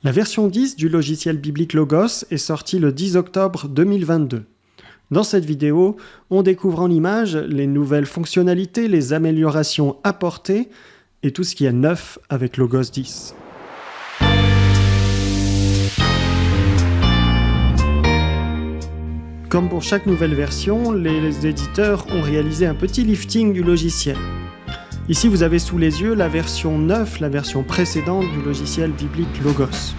La version 10 du logiciel biblique Logos est sortie le 10 octobre 2022. Dans cette vidéo, on découvre en images les nouvelles fonctionnalités, les améliorations apportées et tout ce qui est neuf avec Logos 10. Comme pour chaque nouvelle version, les éditeurs ont réalisé un petit lifting du logiciel. Ici, vous avez sous les yeux la version 9, la version précédente du logiciel biblique Logos.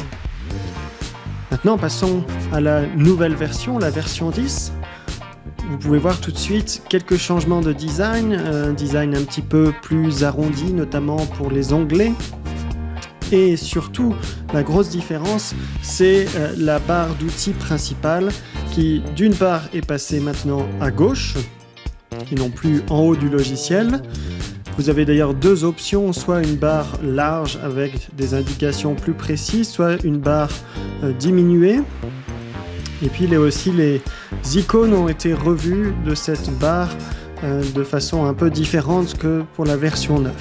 Maintenant, passons à la nouvelle version, la version 10. Vous pouvez voir tout de suite quelques changements de design, un design un petit peu plus arrondi, notamment pour les onglets. Et surtout, la grosse différence, c'est la barre d'outils principale qui, d'une part, est passée maintenant à gauche, et non plus en haut du logiciel. Vous avez d'ailleurs deux options, soit une barre large avec des indications plus précises, soit une barre diminuée. Et puis les icônes ont été revues de cette barre de façon un peu différente que pour la version 9.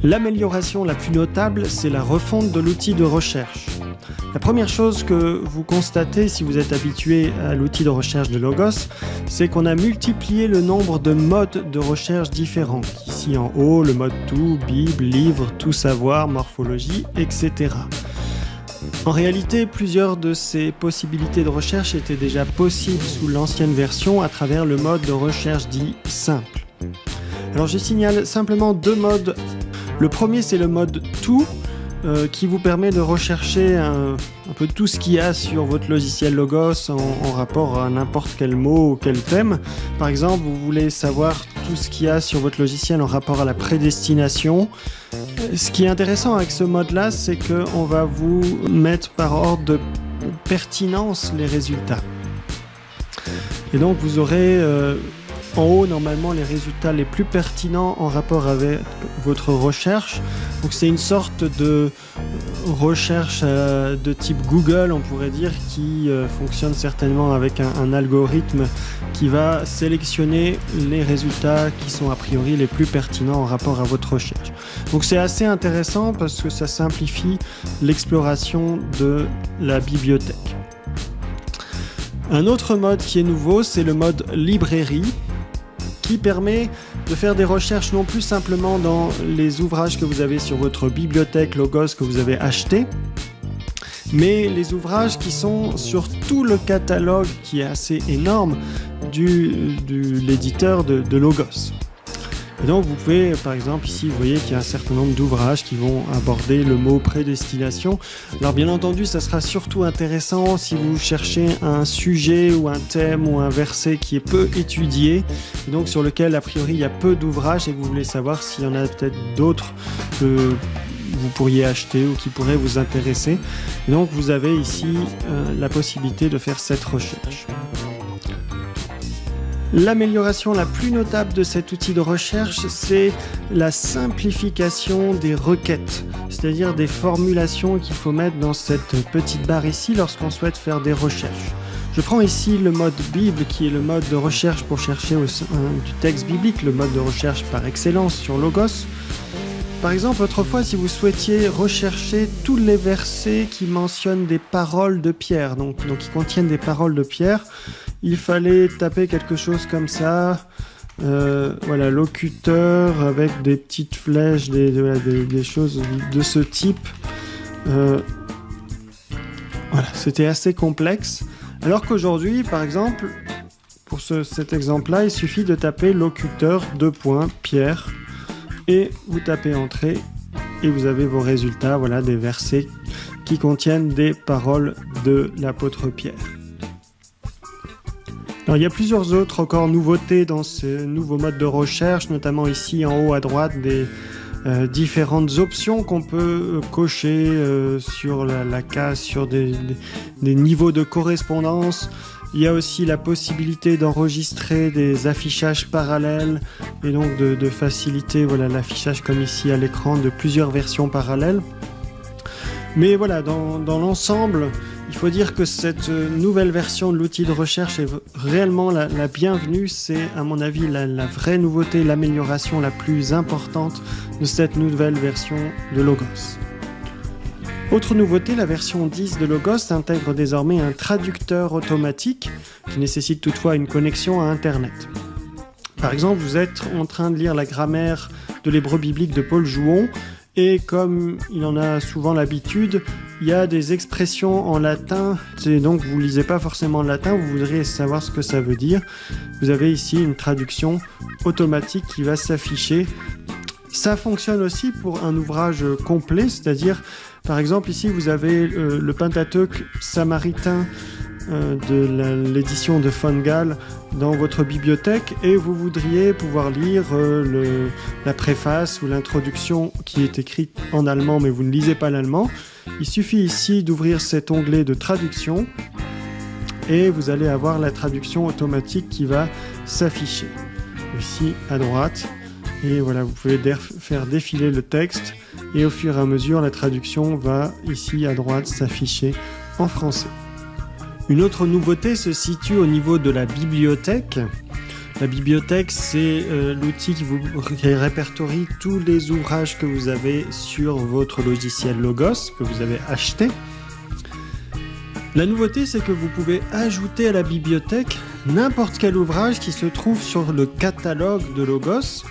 L'amélioration la plus notable, c'est la refonte de l'outil de recherche. La première chose que vous constatez si vous êtes habitué à l'outil de recherche de Logos, c'est qu'on a multiplié le nombre de modes de recherche différents. Ici en haut, le mode tout, Bible, livre, tout savoir, morphologie, etc. En réalité, plusieurs de ces possibilités de recherche étaient déjà possibles sous l'ancienne version à travers le mode de recherche dit simple. Alors je signale simplement deux modes. Le premier, c'est le mode tout, qui vous permet de rechercher un peu tout ce qu'il y a sur votre logiciel Logos en rapport à n'importe quel mot ou quel thème. Par exemple, vous voulez savoir tout ce qu'il y a sur votre logiciel en rapport à la prédestination. Ce qui est intéressant avec ce mode-là, c'est qu'on va vous mettre par ordre de pertinence les résultats. Et donc vous aurez en haut, normalement, les résultats les plus pertinents en rapport avec votre recherche. Donc c'est une sorte de recherche de type Google, on pourrait dire, qui fonctionne certainement avec un algorithme qui va sélectionner les résultats qui sont a priori les plus pertinents en rapport à votre recherche. Donc c'est assez intéressant parce que ça simplifie l'exploration de la bibliothèque. Un autre mode qui est nouveau, c'est le mode librairie, qui permet de faire des recherches non plus simplement dans les ouvrages que vous avez sur votre bibliothèque Logos que vous avez acheté, mais les ouvrages qui sont sur tout le catalogue qui est assez énorme de l'éditeur de Logos. Et donc vous pouvez, par exemple, ici vous voyez qu'il y a un certain nombre d'ouvrages qui vont aborder le mot prédestination. Alors bien entendu, ça sera surtout intéressant si vous cherchez un sujet ou un thème ou un verset qui est peu étudié, et donc sur lequel a priori il y a peu d'ouvrages et que vous voulez savoir s'il y en a peut-être d'autres que vous pourriez acheter ou qui pourraient vous intéresser. Et donc vous avez ici la possibilité de faire cette recherche. L'amélioration la plus notable de cet outil de recherche, c'est la simplification des requêtes, c'est-à-dire des formulations qu'il faut mettre dans cette petite barre ici lorsqu'on souhaite faire des recherches. Je prends ici le mode Bible, qui est le mode de recherche pour chercher au sein du texte biblique, le mode de recherche par excellence sur Logos. Par exemple, autrefois, si vous souhaitiez rechercher tous les versets qui mentionnent des paroles de Pierre, donc qui contiennent des paroles de Pierre, il fallait taper quelque chose comme ça, voilà, locuteur avec des petites flèches, des choses de ce type. Voilà, c'était assez complexe. Alors qu'aujourd'hui, par exemple, pour cet exemple-là, il suffit de taper locuteur, Pierre, et vous tapez entrée, et vous avez vos résultats, voilà, des versets qui contiennent des paroles de l'apôtre Pierre. Alors, il y a plusieurs autres encore nouveautés dans ce nouveau mode de recherche, notamment ici en haut à droite des différentes options qu'on peut cocher sur la case, sur des niveaux de correspondance. Il y a aussi la possibilité d'enregistrer des affichages parallèles et donc de faciliter voilà, l'affichage comme ici à l'écran de plusieurs versions parallèles. Mais voilà, dans l'ensemble, il faut dire que cette nouvelle version de l'outil de recherche est réellement la bienvenue. C'est à mon avis la vraie nouveauté, l'amélioration la plus importante de cette nouvelle version de Logos. Autre nouveauté, la version 10 de Logos intègre désormais un traducteur automatique qui nécessite toutefois une connexion à Internet. Par exemple, vous êtes en train de lire la grammaire de l'hébreu biblique de Paul Jouon et comme il en a souvent l'habitude, il y a des expressions en latin, et donc vous ne lisez pas forcément le latin, vous voudriez savoir ce que ça veut dire. Vous avez ici une traduction automatique qui va s'afficher. Ça fonctionne aussi pour un ouvrage complet, c'est-à-dire, par exemple, ici vous avez le Pentateuque samaritain de l'édition de Von dans votre bibliothèque et vous voudriez pouvoir lire la préface ou l'introduction qui est écrite en allemand mais vous ne lisez pas l'allemand. Il suffit ici d'ouvrir cet onglet de traduction et vous allez avoir la traduction automatique qui va s'afficher ici à droite. Et voilà, vous pouvez faire défiler le texte et au fur et à mesure, la traduction va ici à droite s'afficher en français. Une autre nouveauté se situe au niveau de la bibliothèque. La bibliothèque, c'est l'outil qui répertorie tous les ouvrages que vous avez sur votre logiciel Logos, que vous avez acheté. La nouveauté, c'est que vous pouvez ajouter à la bibliothèque n'importe quel ouvrage qui se trouve sur le catalogue de Logos.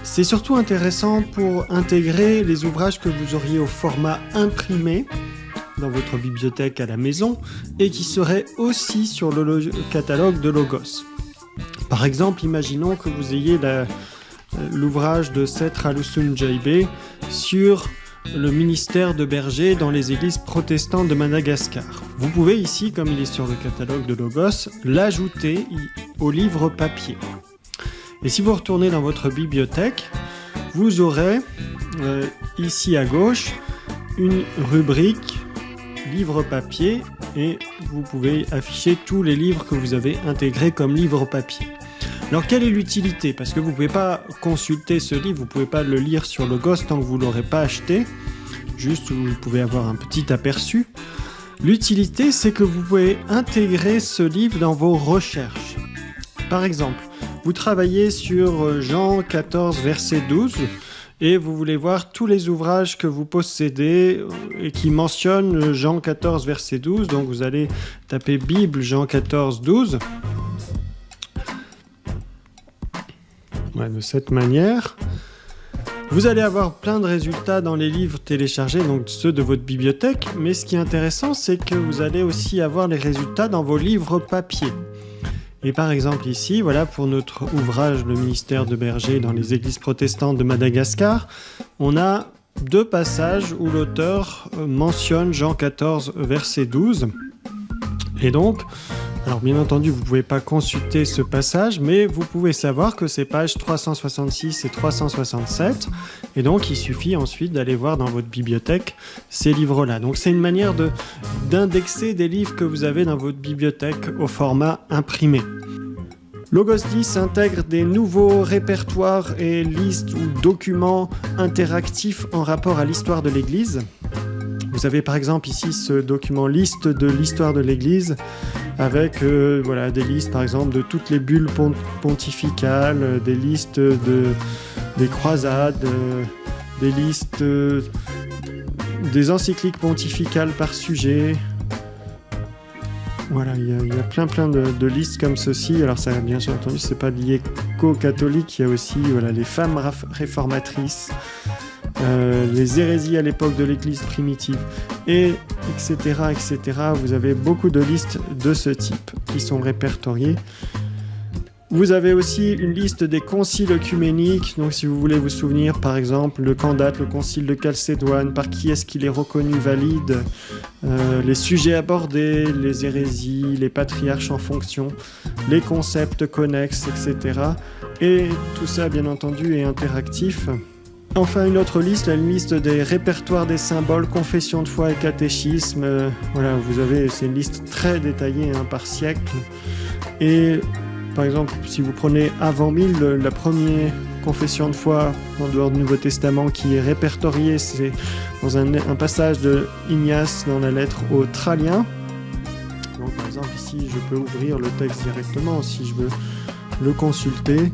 C'est surtout intéressant pour intégrer les ouvrages que vous auriez au format imprimé dans votre bibliothèque à la maison et qui seraient aussi sur le catalogue de Logos. Par exemple, imaginons que vous ayez l'ouvrage de Seth Ralusum Jaibe sur le ministère de berger dans les églises protestantes de Madagascar. Vous pouvez ici, comme il est sur le catalogue de Logos, l'ajouter au livre papier. Et si vous retournez dans votre bibliothèque, vous aurez ici à gauche une rubrique livre papier et vous pouvez afficher tous les livres que vous avez intégrés comme livre papier. Alors quelle est l'utilité ? Parce que vous ne pouvez pas consulter ce livre, vous ne pouvez pas le lire sur Logos tant que vous ne l'aurez pas acheté, juste vous pouvez avoir un petit aperçu. L'utilité, c'est que vous pouvez intégrer ce livre dans vos recherches. Par exemple, vous travaillez sur Jean 14, verset 12, et vous voulez voir tous les ouvrages que vous possédez et qui mentionnent Jean 14, verset 12. Donc vous allez taper Bible Jean 14, 12. Ouais, de cette manière. Vous allez avoir plein de résultats dans les livres téléchargés, donc ceux de votre bibliothèque. Mais ce qui est intéressant, c'est que vous allez aussi avoir les résultats dans vos livres papier. Et par exemple ici, voilà, pour notre ouvrage Le ministère de berger dans les églises protestantes de Madagascar, on a 2 passages où l'auteur mentionne Jean 14, verset 12. Et donc, alors bien entendu, vous ne pouvez pas consulter ce passage, mais vous pouvez savoir que c'est pages 366 et 367. Et donc, il suffit ensuite d'aller voir dans votre bibliothèque ces livres-là. Donc, c'est une manière d'indexer des livres que vous avez dans votre bibliothèque au format imprimé. Logos 10 intègre des nouveaux répertoires et listes ou documents interactifs en rapport à l'histoire de l'Église. Vous avez par exemple ici ce document liste de l'histoire de l'Église avec des listes par exemple de toutes les bulles pontificales, des listes des croisades, des listes des encycliques pontificales par sujet. Voilà, il y a plein de listes comme ceci. Alors ça, bien sûr entendu, c'est pas lié qu'aux catholiques, il y a aussi les femmes réformatrices, les hérésies à l'époque de l'Église primitive, et etc. Vous avez beaucoup de listes de ce type qui sont répertoriées. Vous avez aussi une liste des conciles œcuméniques, donc si vous voulez vous souvenir, par exemple, le Candate, le concile de Chalcédoine, par qui est-ce qu'il est reconnu valide, les sujets abordés, les hérésies, les patriarches en fonction, les concepts connexes, etc. Et tout ça, bien entendu, est interactif. Enfin, une autre liste, la liste des répertoires des symboles, confession de foi et catéchisme. Vous avez, c'est une liste très détaillée par siècle. Et par exemple, si vous prenez avant 1000, la première confession de foi en dehors du Nouveau Testament qui est répertoriée, c'est dans un passage de Ignace dans la lettre aux Tralliens. Donc par exemple ici, je peux ouvrir le texte directement si je veux le consulter.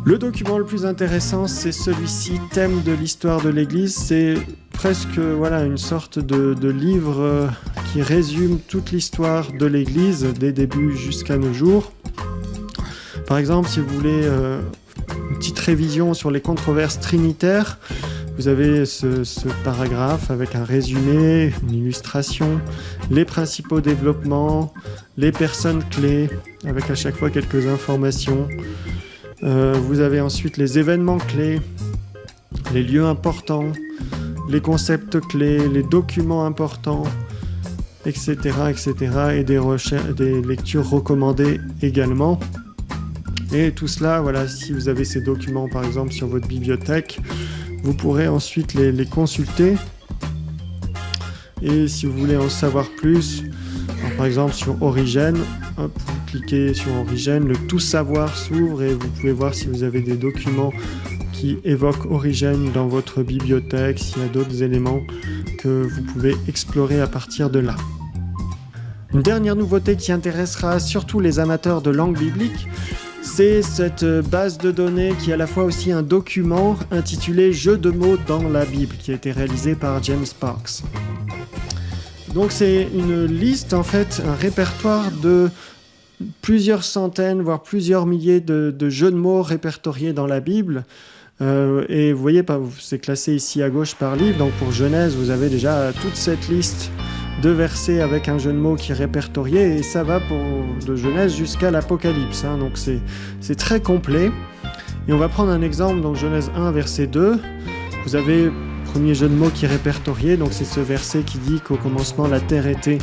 Le document le plus intéressant, c'est celui-ci, thème de l'histoire de l'Église. C'est presque une sorte de livre qui résume toute l'histoire de l'Église, des débuts jusqu'à nos jours. Par exemple, si vous voulez une petite révision sur les controverses trinitaires, vous avez ce paragraphe avec un résumé, une illustration, les principaux développements, les personnes clés, avec à chaque fois quelques informations. Vous avez ensuite les événements clés, les lieux importants, les concepts clés, les documents importants, etc. et des lectures recommandées également. Et tout cela, si vous avez ces documents par exemple sur votre bibliothèque, vous pourrez ensuite les consulter. Et si vous voulez en savoir plus, par exemple sur Origène, vous cliquez sur Origène, le tout savoir s'ouvre et vous pouvez voir si vous avez des documents qui évoquent Origène dans votre bibliothèque, s'il y a d'autres éléments que vous pouvez explorer à partir de là. Une dernière nouveauté qui intéressera surtout les amateurs de langue biblique, c'est cette base de données qui est à la fois aussi un document intitulé « Jeux de mots dans la Bible » qui a été réalisé par James Parks. Donc c'est une liste, en fait, un répertoire de plusieurs centaines, voire plusieurs milliers de jeux de mots répertoriés dans la Bible. Et vous voyez, c'est classé ici à gauche par livre. Donc pour Genèse, vous avez déjà toute cette liste de versets avec un jeu de mots qui est répertorié, et ça va de Genèse jusqu'à l'Apocalypse. Donc c'est très complet. Et on va prendre un exemple, donc Genèse 1, verset 2. Vous avez le premier jeu de mots qui est répertorié, donc c'est ce verset qui dit qu'au commencement la terre était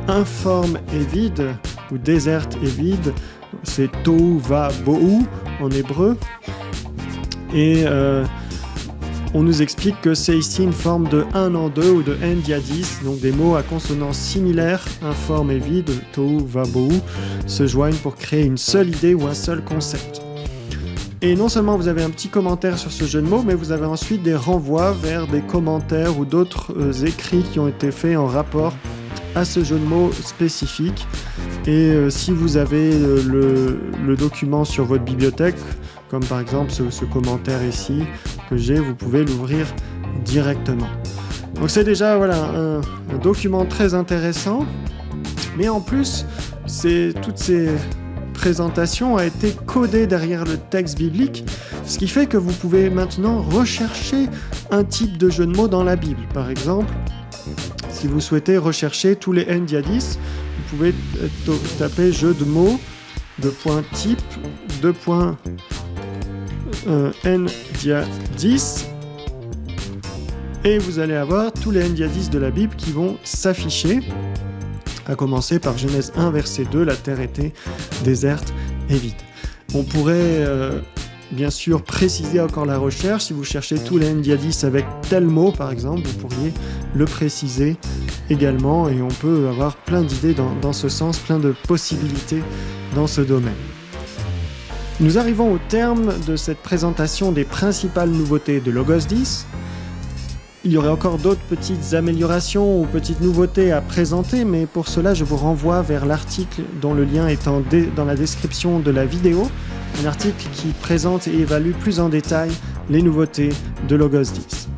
informe et vide, ou déserte et vide. C'est tohu va bohu en hébreu. Et on nous explique que c'est ici une forme de un en deux ou de n diadis, donc des mots à consonance similaire, informe et vide, tohu va bohu, se joignent pour créer une seule idée ou un seul concept. Et non seulement vous avez un petit commentaire sur ce jeu de mots, mais vous avez ensuite des renvois vers des commentaires ou d'autres écrits qui ont été faits en rapport à ce jeu de mots spécifique. Et si vous avez le document sur votre bibliothèque, comme par exemple ce commentaire ici que j'ai, vous pouvez l'ouvrir directement. Donc c'est déjà un document très intéressant, mais en plus, toutes ces présentations ont été codées derrière le texte biblique, ce qui fait que vous pouvez maintenant rechercher un type de jeu de mots dans la Bible. Par exemple, si vous souhaitez rechercher tous les n diadis, vous pouvez taper jeu de mots type n diadis et vous allez avoir tous les n diadis de la Bible qui vont s'afficher, à commencer par Genèse 1 verset 2, la terre était déserte et vide. On pourrait bien sûr préciser encore la recherche. Si vous cherchez tous les n diadis avec tel mot par exemple, vous pourriez le préciser également, et on peut avoir plein d'idées dans ce sens, plein de possibilités dans ce domaine. Nous arrivons au terme de cette présentation des principales nouveautés de Logos 10. Il y aurait encore d'autres petites améliorations ou petites nouveautés à présenter, mais pour cela je vous renvoie vers l'article dont le lien est dans la description de la vidéo, un article qui présente et évalue plus en détail les nouveautés de Logos 10.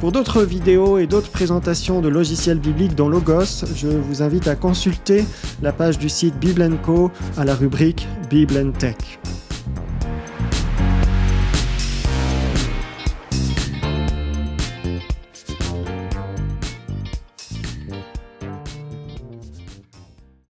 Pour d'autres vidéos et d'autres présentations de logiciels bibliques dont Logos, je vous invite à consulter la page du site Bible & Co à la rubrique Bible & Tech.